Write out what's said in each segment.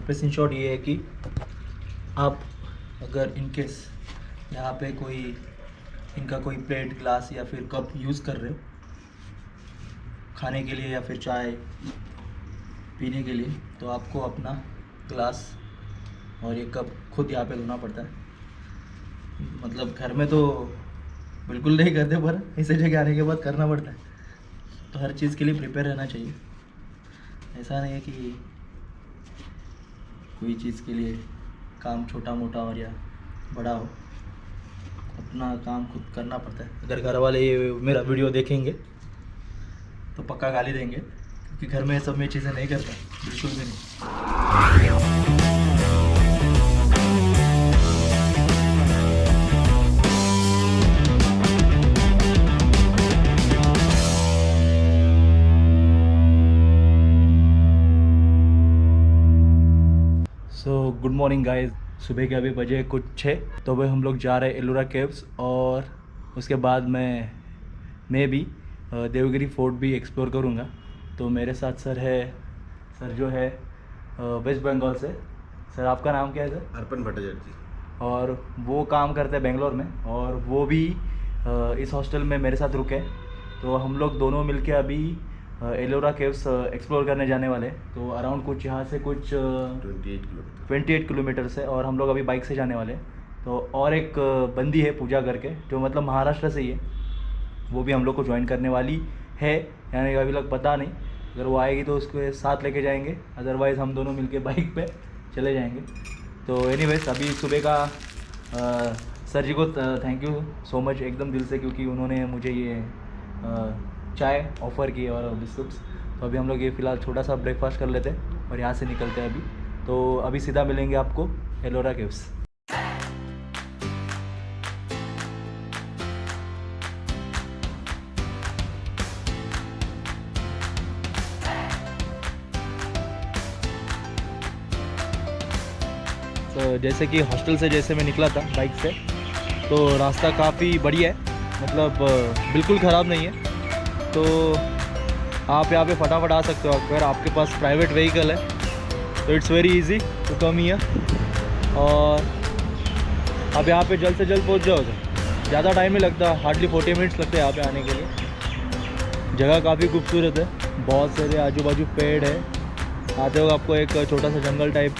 यहाँ पे स्क्रीनशॉट ये है कि आप अगर इनकेस यहाँ पे कोई इनका कोई प्लेट, ग्लास या फिर कप यूज़ कर रहे हो खाने के लिए या फिर चाय पीने के लिए, तो आपको अपना ग्लास और ये कप खुद यहाँ पे धोना पड़ता है। मतलब घर में तो बिल्कुल नहीं करते, पर इसे जगह आने के बाद करना पड़ता है। तो हर चीज़ के लिए प्रिपेयर रहना चाहिए। ऐसा नहीं है कि कोई चीज़ के लिए काम छोटा मोटा और या बड़ा हो, अपना काम खुद करना पड़ता है। अगर घर वाले ये मेरा वीडियो देखेंगे तो पक्का गाली देंगे, क्योंकि घर में सब में चीज़ें नहीं करता, बिल्कुल भी नहीं। So good morning guys. सुबह के अभी बजे कुछ 6, तो वह हम लोग जा रहे हैं एलोरा केव्स, और उसके बाद मैं भी देवगिरी फोर्ट भी एक्सप्लोर करूँगा। तो मेरे साथ सर जो है वेस्ट बंगाल से। सर आपका नाम क्या है सर? अर्पण भट्टाचार्य जी। और वो काम करते हैं बेंगलोर में, और वो भी इस हॉस्टल में मेरे साथ रुके। तो हम लोग दोनों मिलके अभी एलोरा केव्स एक्सप्लोर करने जाने वाले। तो अराउंड कुछ यहाँ से कुछ 28 किलोमीटर से, और हम लोग अभी बाइक से जाने वाले। तो और एक बंदी है पूजा करके, जो मतलब महाराष्ट्र से ही है, वो भी हम लोग को ज्वाइन करने वाली है, यानी अभी तक पता नहीं। अगर वो आएगी तो उसके साथ लेके जाएंगे, अदरवाइज़ हम दोनों मिलके बाइक पे चले जाएंगे। तो एनीवेज अभी सुबह का सर जी को थैंक यू सो मच एकदम दिल से, क्योंकि उन्होंने मुझे ये चाय ऑफ़र की और बिस्कुट्स। तो अभी हम लोग ये फ़िलहाल छोटा सा ब्रेकफास्ट कर लेते हैं और यहाँ से निकलते हैं अभी। तो अभी सीधा मिलेंगे आपको एलोरा केव्स। तो जैसे कि हॉस्टल से जैसे मैं निकला था बाइक से, तो रास्ता काफ़ी बढ़िया है, मतलब बिल्कुल ख़राब नहीं है। तो आप यहाँ पे फटाफट आ सकते हो। अगर आपके पास प्राइवेट व्हीकल है तो it's very easy to come here, और आप यहाँ पे जल्द से जल्द पहुँच जाओगे। ज़्यादा टाइम नहीं लगता, हार्डली 40 मिनट्स लगते हैं यहाँ पे आने के लिए। जगह काफ़ी खूबसूरत है, बहुत सारे आजू बाजू पेड़ है। आते वक्त आपको एक छोटा सा जंगल टाइप,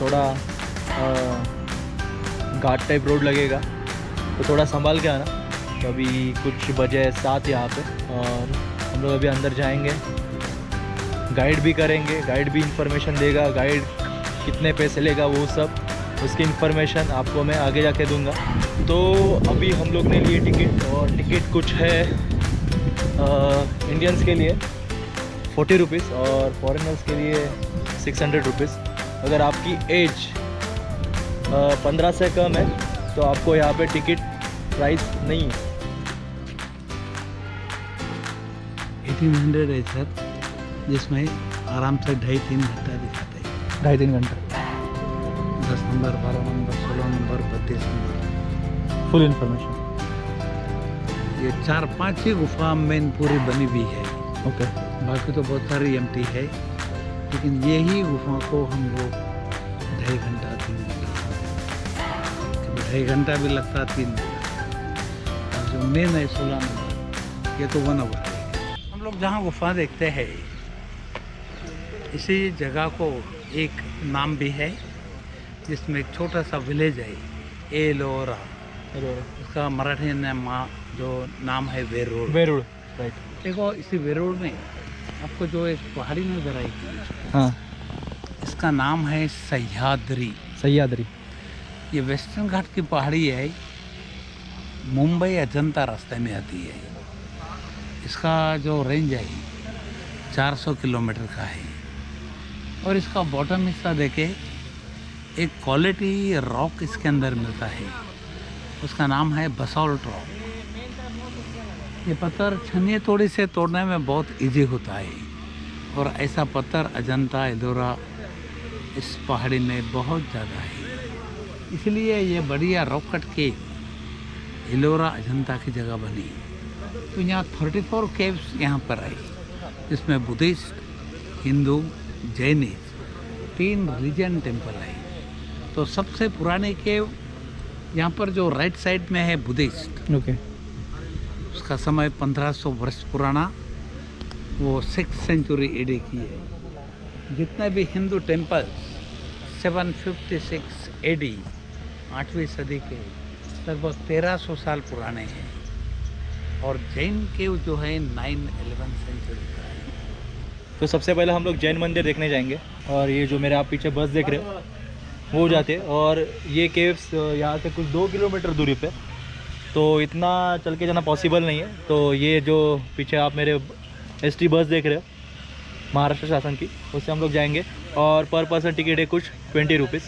थोड़ा घाट टाइप रोड लगेगा, तो थोड़ा संभाल के आना। तो अभी कुछ बजे 7 यहाँ पे, और हम लोग अभी अंदर जाएंगे। गाइड भी करेंगे, गाइड भी इंफॉर्मेशन देगा, गाइड कितने पैसे लेगा वो सब, उसकी इंफॉर्मेशन आपको मैं आगे जाके दूंगा। तो अभी हम लोग ने लिए टिकट, और टिकट कुछ है इंडियंस के लिए 40 रुपीज़ और फॉरेनर्स के लिए 600 रुपीज़। अगर आपकी एज 15 से कम है तो आपको यहाँ पे टिकट प्राइस नहीं है। 1800 है सर, जिसमें आराम से 2.5-3 घंटा दिखाता है। 2.5-3 घंटा। 10 number, 12 number, 16 number, 32 number, full information. ये 4-5 ही गुफा मेन पूरी बनी हुई है। ओके। बाकी तो बहुत सारी एम्प्टी है, लेकिन यही गुफा को हम लोग 2.5 घंटा 3 घंटा, 2.5 घंटा भी लगता 3 घंटा। और जो मेन है 16 नंबर, ये तो 1 आवर है। हम लोग जहाँ गुफा देखते हैं, इसी जगह को एक नाम भी है, जिसमें एक छोटा सा विलेज है एलोरा। उसका मराठी जो नाम है वेरूळ। राइट। देखो इसी वेरूळ में आपको जो एक पहाड़ी नजर आएगी, हाँ, इसका नाम है सह्याद्री। ये वेस्टर्न घाट की पहाड़ी है, मुंबई अजंता रास्ते में आती है। इसका जो रेंज है 400 किलोमीटर का है, और इसका बॉटम हिस्सा देखे एक क्वालिटी रॉक इसके अंदर मिलता है, उसका नाम है बसाल्ट रॉक। ये पत्थर छन्नी थोड़ी से तोड़ने में बहुत इजी होता है, और ऐसा पत्थर अजंता एलोरा इस पहाड़ी में बहुत ज़्यादा है। इसलिए ये बढ़िया रॉक कट के एलोरा अजंता की जगह बनी। तो यहाँ 34 केव्स यहाँ पर आई, जिसमें Buddhist, Hindu, Jainist 3 reason temple है। तो सबसे पुराने केव यहाँ पर जो राइट साइड में है बुद्धिस्ट, ओके। उसका समय 1500 वर्ष पुराना, वो 6th सेंचुरी एडी की है। जितने भी हिंदू टेम्पल्स 756 एडी 8वीं सदी के लगभग 1300 साल पुराने हैं, और जैन केव जो है 9-11 सेंचुरी का है। तो सबसे पहले हम लोग जैन मंदिर देखने जाएंगे, और ये जो मेरे आप पीछे बस देख रहे हो वो जाते हैं, और ये केव्स यहाँ से कुछ 2 किलोमीटर दूरी पे, तो इतना चल के जाना पॉसिबल नहीं है। तो ये जो पीछे आप मेरे ST बस देख रहे हो महाराष्ट्र शासन की, उससे हम लोग जाएंगे, और पर पर्सन टिकट है कुछ 20 रुपीज़।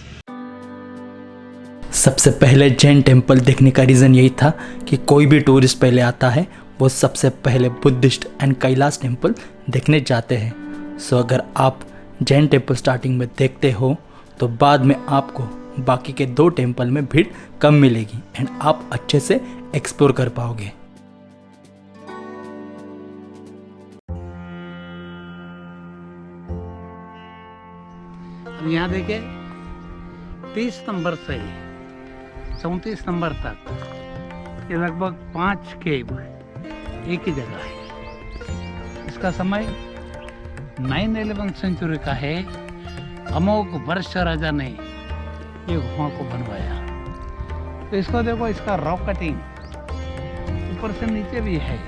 सबसे पहले जैन टेम्पल देखने का रीज़न यही था कि कोई भी टूरिस्ट पहले आता है वो सबसे पहले बुद्धिस्ट एंड कैलाश टेम्पल देखने जाते हैं। सो अगर आप जैन टेम्पल स्टार्टिंग में देखते हो तो बाद में आपको बाकी के 2 टेम्पल में भीड़ कम मिलेगी एंड आप अच्छे से एक्सप्लोर कर पाओगे। अब यहाँ देखे 30 नंबर से 34 नंबर तक ये लगभग 5 केव एक ही जगह है। इसका समय 9-11 सेंचुरी का है। अमोघ वर्ष राजा ने ये गुफा को बनवाया। तो इसको देखो, इसका रॉक कटिंग ऊपर से नीचे भी है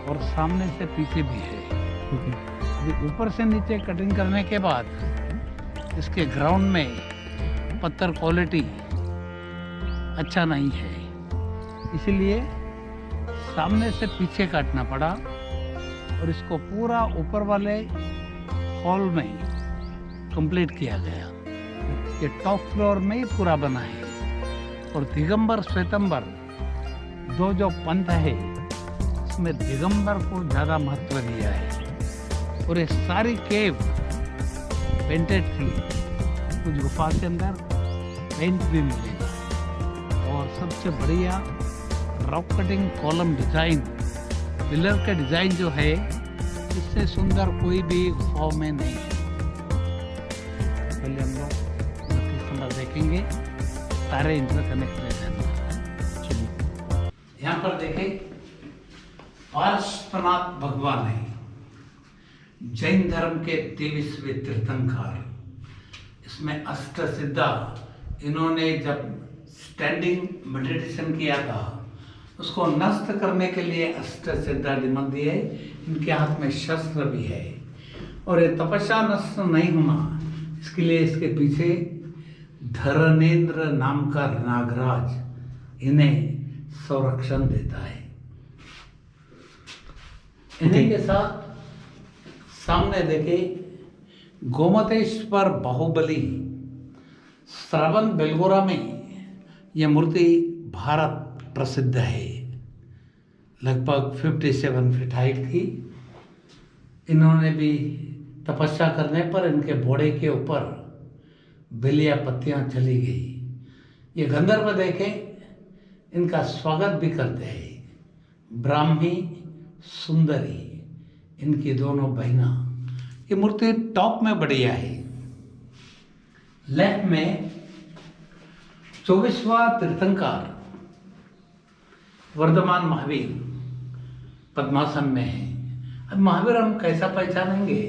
और सामने से पीछे भी है। अभी ऊपर से नीचे कटिंग करने के बाद इसके ग्राउंड में पत्थर क्वालिटी अच्छा नहीं है, इसीलिए सामने से पीछे काटना पड़ा और इसको पूरा ऊपर वाले हॉल में कंप्लीट किया गया। ये टॉप फ्लोर में ही पूरा बना है। और दिगंबर श्वेतंबर 2 जो पंथ है इसमें दिगंबर को ज़्यादा महत्व दिया है। और ये सारी केव पेंटेड थी, कुछ गुफा के अंदर पेंट भी मिलेगा। और सबसे बढ़िया rock cutting column design, pillar का डिज़ाइन जो है इससे सुंदर कोई भी गुफाओं में नहीं है। पहले हम लोग 32 नंबर देखेंगे, सारे इंटरकनेक्टेड हैं। यहाँ पर देखें, पार्श्वनाथ भगवान है, जैन धर्म के 23वें तीर्थंकर। इसमें अष्ट सिद्धा, इन्होंने जब स्टैंडिंग मेडिटेशन किया था उसको नष्ट करने के लिए अष्ट सिद्धा निमन दिए। इनके हाथ में शस्त्र भी है। और ये तपस्या नष्ट नहीं होना, इसके लिए इसके पीछे धरणेन्द्र नाम का नागराज इन्हें संरक्षण देता है। इन्हीं के साथ सामने देखे गोमतेश्वर बाहुबली, श्रावण बेलगोरा में यह मूर्ति भारत प्रसिद्ध है। लगभग 57 फीट हाइट थी। इन्होंने भी तपस्या करने पर इनके बोड़े के ऊपर बेलिया पत्तियां चली गई। ये गंधर्व देखें, इनका स्वागत भी करते हैं। ब्राह्मी सुंदरी इनकी दोनों बहना। ये मूर्ति टॉप में बढ़िया है। लेफ्ट में 24वां तीर्थंकर वर्धमान महावीर पद्मासन में है। अब महावीर हम कैसा पहचानेंगे,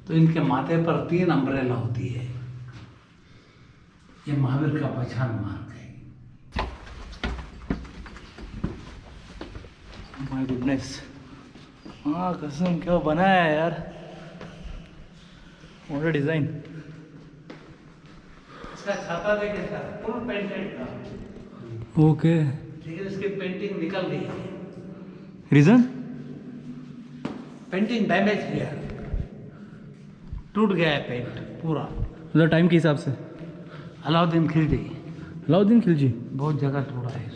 तो इनके माथे पर 3 अम्ब्रेला होती है। ये महावीर का पहचान मार्ग है। माय गुडनेस, हाँ कसम क्या बनाया है यार, व्हाट अ डिजाइन। इसका छाता देखे सर, फुल पेंटेड था। ओके, लेकिन इसकी पेंटिंग निकल गई। रीजन? पेंटिंग डैमेज गया, टूट गया है पेंट पूरा। मतलब टाइम के हिसाब से? अलाउद्दीन खिलजी। अलाउद्दीन खिलजी बहुत जगह तोड़ा है,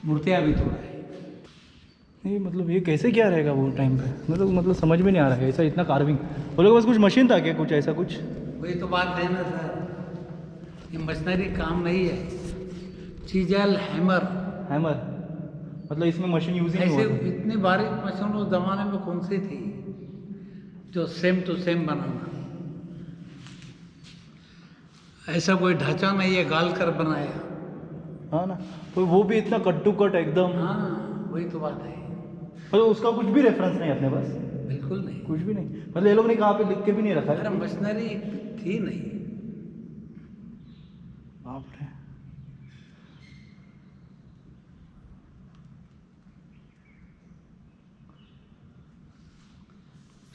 मूर्तियाँ भी तोड़ा है। नहीं मतलब ये कैसे क्या रहेगा वो टाइम पे, मतलब समझ में नहीं आ रहा है। ऐसा इतना कार्विंग, वो लोग बस कुछ मशीन था क्या, कुछ ऐसा कुछ? वही तो बात है ना सर, ये मशीनरी काम नहीं है। चीजल हैमर मतलब इसमें मशीन यूज ही नहीं ऐसे हुआ। इतनी बारीक मशीन उस जमाने में कौन सी थी? जो सेम टू सेम बनाना, ऐसा कोई ढांचा नहीं है गाल कर बनाया। हाँ ना, तो वो भी इतना कट टू कट एकदम। हाँ वही तो बात है, मतलब उसका कुछ भी रेफरेंस नहीं अपने पास, बिल्कुल नहीं। कुछ भी नहीं। मतलब ये लोग ने कहाँ पे लिख के भी नहीं रखा अरे है। मशीनरी थी नहीं। बाप रे।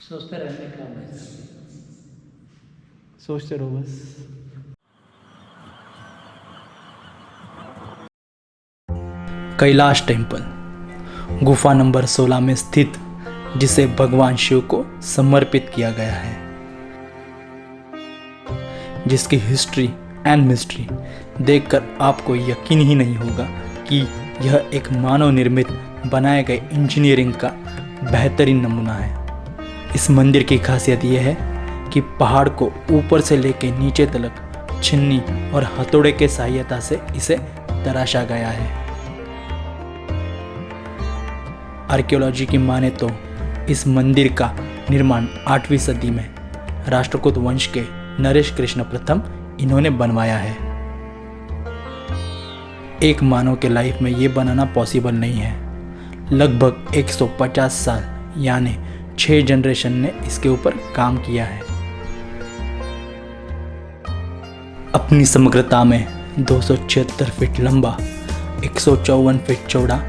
सोचते रहने का है। सोचते रहो बस। कैलाश टेम्पल गुफा नंबर 16 में स्थित, जिसे भगवान शिव को समर्पित किया गया है, जिसकी हिस्ट्री एंड मिस्ट्री देखकर आपको यकीन ही नहीं होगा कि यह एक मानव निर्मित बनाए गए इंजीनियरिंग का बेहतरीन नमूना है। इस मंदिर की खासियत यह है कि पहाड़ को ऊपर से लेकर नीचे तक छिन्नी और हथौड़े के सहायता से इसे तराशा गया है। आर्कियोलॉजी की माने तो इस मंदिर का निर्माण 8वीं सदी में राष्ट्रकूट वंश के नरेश कृष्ण प्रथम इन्होंने बनवाया है। एक मानव के लाइफ में ये बनाना पॉसिबल नहीं है। लगभग 150 साल यानी 6 जनरेशन ने इसके ऊपर काम किया है। अपनी समग्रता में 276 फीट लंबा, 154 फीट चौड़ा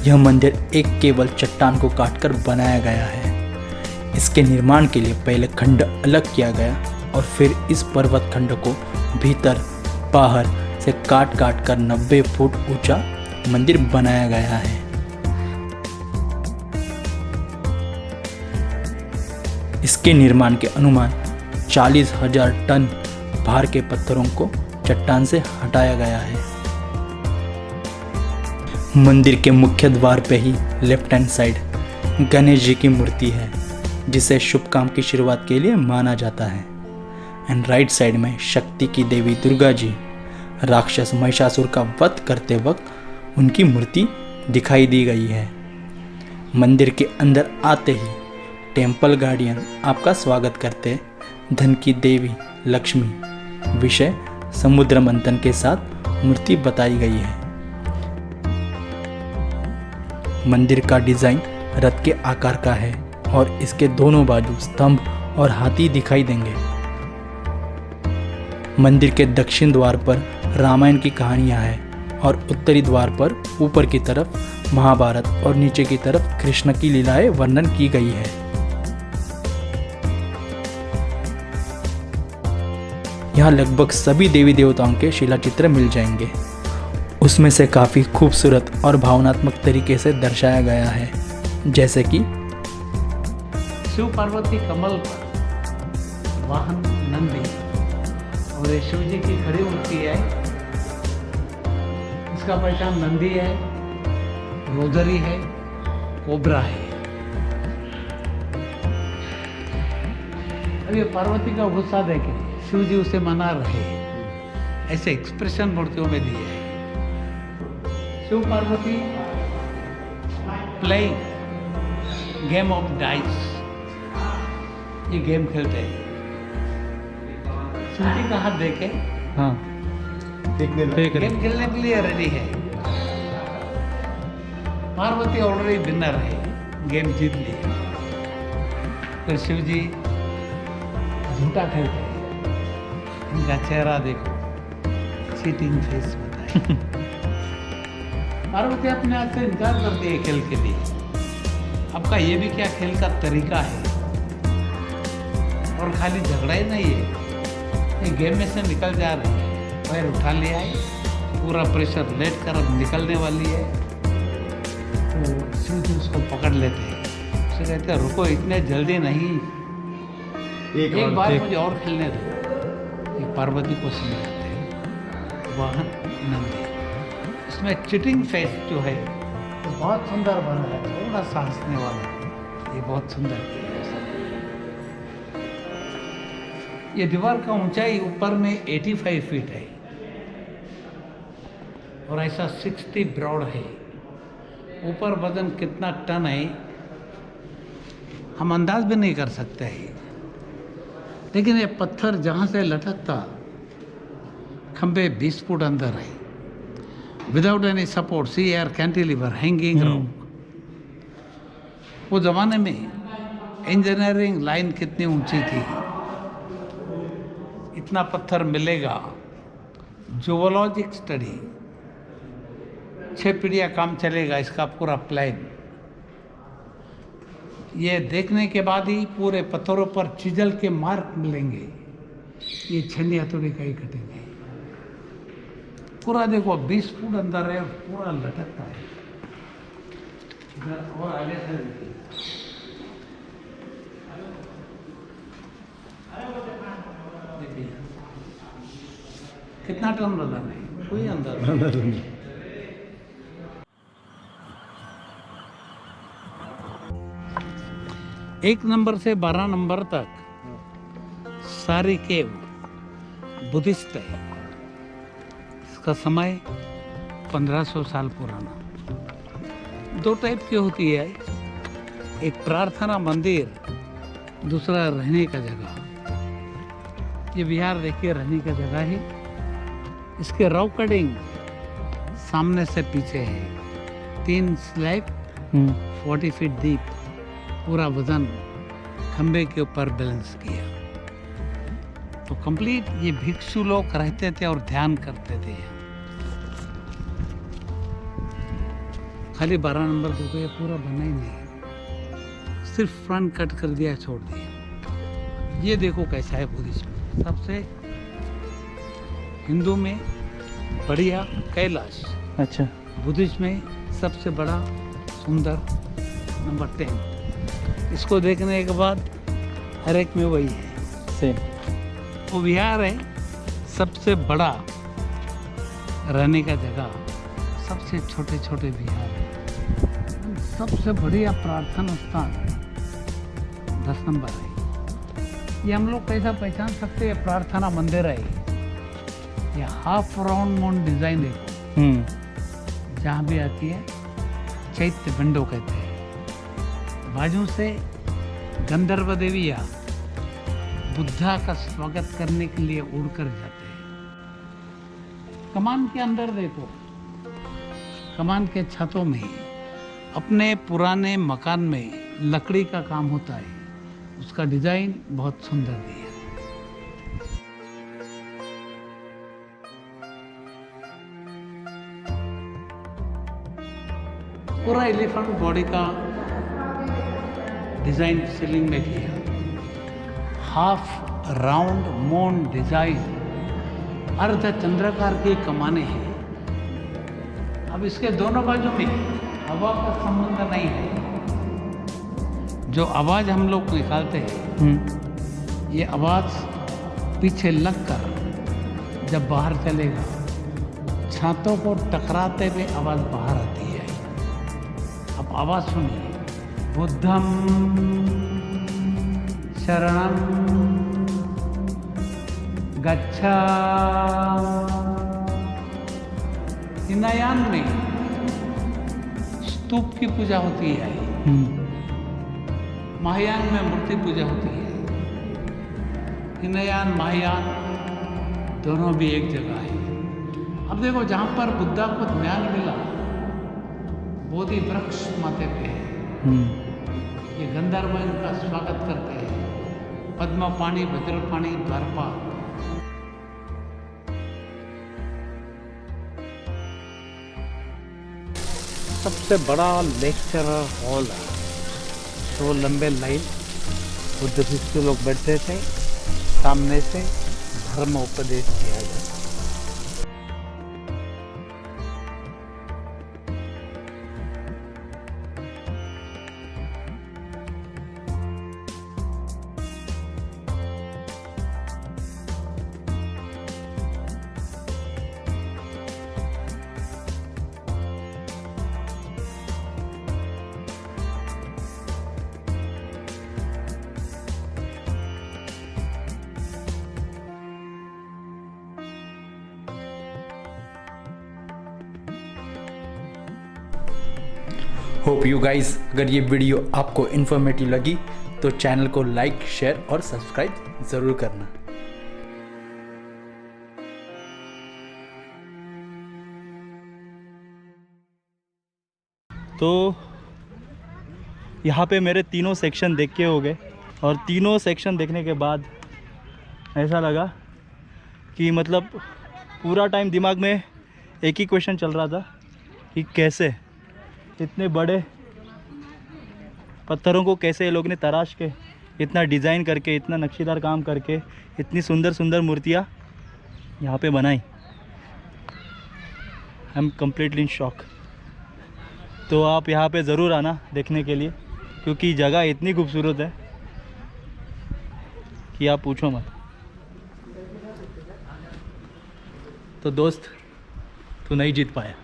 यह मंदिर एक केवल चट्टान को काटकर बनाया गया है। इसके निर्माण के लिए पहले खंड अलग किया गया और फिर इस पर्वत खंड को भीतर बाहर से काट काट कर 90 फुट ऊंचा मंदिर बनाया गया है। इसके निर्माण के अनुमान 40,000 टन भार के पत्थरों को चट्टान से हटाया गया है। मंदिर के मुख्य द्वार पे ही left hand side Ganesh ji की मूर्ति है, जिसे शुभ काम की शुरुआत के लिए माना जाता है। एंड राइट साइड में शक्ति की देवी दुर्गा जी राक्षस महिषासुर का वध करते वक्त उनकी मूर्ति दिखाई दी गई है। मंदिर के अंदर आते ही टेम्पल गार्डियन आपका स्वागत करते धन की देवी लक्ष्मी विषय समुद्र मंथन के साथ मूर्ति बताई गई है। मंदिर का डिजाइन रथ के आकार का है और इसके दोनों बाजू स्तंभ और हाथी दिखाई देंगे। मंदिर के दक्षिण द्वार पर रामायण की कहानियां हैं और उत्तरी द्वार पर ऊपर की तरफ महाभारत और नीचे की तरफ कृष्ण की लीलाएं वर्णन की गई है। यहाँ लगभग सभी देवी देवताओं के शिलाचित्र मिल जाएंगे। उसमें से काफ़ी खूबसूरत और भावनात्मक तरीके से दर्शाया गया है, जैसे कि शिव पार्वती कमल पर वाहन नंदी और ये शिव जी की खड़ी मूर्ति है। इसका पहचान नंदी है, रोजरी है, कोबरा है। अब ये पार्वती का गुस्सा देखे शिव जी उसे मना रहे हैं, ऐसे एक्सप्रेशन मूर्तियों में दिए हैं। Shiva Parvati playing game of dice, ये गेम खेलते हैं। शिव जी का हाथ देखे हाँ गेम खेलने के लिए रेडी है। पार्वती ऑलरेडी विनर है, गेम जीत ली। फिर शिव जी झूठा खेलते हैं। इनका चेहरा देखो, चीटिंग फेस होता है। पार्वती अपने हाथ से इनकार करती है खेल के लिए। आपका ये भी क्या खेल का तरीका है? और खाली झगड़ा ही नहीं है, ये गेम में से निकल जा रही है। पैर उठा लिया है, पूरा प्रेशर लेट कर अब निकलने वाली है, तो शिव जी उसको पकड़ लेते हैं। उसे कहते हैं रुको, इतने जल्दी नहीं, एक बार मुझे और खेलने दो। ये पार्वती को समझाते हैं वाहन नंदी। इसमें चिटिंग फेस जो है तो बहुत सुंदर बना है, थोड़ा सा हंसने वाला, ये बहुत सुंदर है। ये दीवार का ऊंचाई ऊपर में 85 फीट है और ऐसा 60 ब्रॉड है। ऊपर वजन कितना टन है हम अंदाज भी नहीं कर सकते हैं। लेकिन ये पत्थर जहाँ से लटकता, खंबे 20 फुट अंदर है, विदाउट एनी सपोर्ट, सी एयर कैंटिलीवर, हैंगिंग रॉक। वो ज़माने में इंजीनियरिंग लाइन कितनी ऊंची थी, इतना पत्थर मिलेगा। जोलॉजिक स्टडी 6 पीढ़ियाँ काम चलेगा इसका पूरा प्लान। ये देखने के बाद ही पूरे पत्थरों पर चिजल के मार्क मिलेंगे, ये छेनी हथौड़ी का ही कटेंगे। पूरा देखो 20 फुट अंदर है, पूरा लटकता है। इधर और आगे से देखिए, कितना टन वजन है, कोई अंदाजा नहीं। एक नंबर से 12 नंबर तक सारी केव बुद्धिस्ट है। इसका समय 1500 साल पुराना। 2 टाइप की होती है, एक प्रार्थना मंदिर, दूसरा रहने का जगह। ये विहार देखिए रहने का जगह है। इसके रॉक कटिंग सामने से पीछे है। 3 स्लैब 40 फीट डीप, पूरा वजन खंबे के ऊपर बैलेंस किया। तो कंप्लीट ये भिक्षु लोग रहते थे और ध्यान करते थे। खाली 12 नंबर देखो, ये पूरा बना ही नहीं, सिर्फ फ्रंट कट कर दिया, छोड़ दिया। ये देखो कैसा है बुद्धिज्म। सबसे हिंदू में बढ़िया कैलाश, अच्छा, बुद्धिज्म में सबसे बड़ा सुंदर नंबर 10। इसको देखने के बाद हर एक में वही है सेम। वो विहार है, सबसे बड़ा रहने का जगह, सबसे छोटे छोटे विहार है, सबसे बढ़िया प्रार्थना स्थान 10 नंबर है। ये हम लोग कैसा पहचान सकते हैं, प्रार्थना मंदिर है। ये हाफ राउंड मून डिजाइन देखो, जहाँ भी आती है चैत्य विंडो कहते हैं। बाजू से गंधर्व देवी या बुद्धा का स्वागत करने के लिए उड़कर जाते हैं। कमान के अंदर देखो, कमान के छतों में अपने पुराने मकान में लकड़ी का काम होता है, उसका डिजाइन बहुत सुंदर दिया। पूरा एलिफेंट बॉडी का डिजाइन सीलिंग में किया। हाफ राउंड मून डिजाइन, अर्ध चंद्राकार की कमाने हैं। अब इसके दोनों बाजू में हवा का संबंध नहीं है। जो आवाज हम लोग निकालते हैं, ये आवाज पीछे लगकर जब बाहर चलेगा, छातों को टकराते हुए आवाज बाहर आती है। अब आवाज सुनिए, बुद्धम शरणम गच्छा। हिनयान में स्तूप की पूजा होती है, महायान में मूर्ति पूजा होती है। हिनयान महायान दोनों भी एक जगह है। अब देखो, जहाँ पर बुद्धा को ज्ञान मिला, बोधि वृक्ष माथे पे है। ये गंधर्व इनका स्वागत करते हैं। पद्म पाणी, भद्रपाणी, द्वारपाल। सबसे बड़ा लेक्चरर हॉल है, तो लंबे लाइन बुद्ध भिक्षु लोग बैठते थे, सामने से धर्म उपदेश किया जाता। होप यू गाइस, अगर ये वीडियो आपको इन्फॉर्मेटिव लगी तो चैनल को लाइक, शेयर और सब्सक्राइब ज़रूर करना। तो यहाँ पे मेरे तीनों सेक्शन देख के हो गए, और तीनों सेक्शन देखने के बाद ऐसा लगा कि मतलब पूरा टाइम दिमाग में एक ही क्वेश्चन चल रहा था कि कैसे इतने बड़े पत्थरों को कैसे ये लोग ने तराश के, इतना डिज़ाइन करके, इतना नक्शीदार काम करके, इतनी सुंदर सुंदर मूर्तियाँ यहाँ पे बनाई। I am completely in shock. तो आप यहाँ पे ज़रूर आना देखने के लिए, क्योंकि जगह इतनी खूबसूरत है कि आप पूछो मत। तो दोस्त, तू नहीं जीत पाया।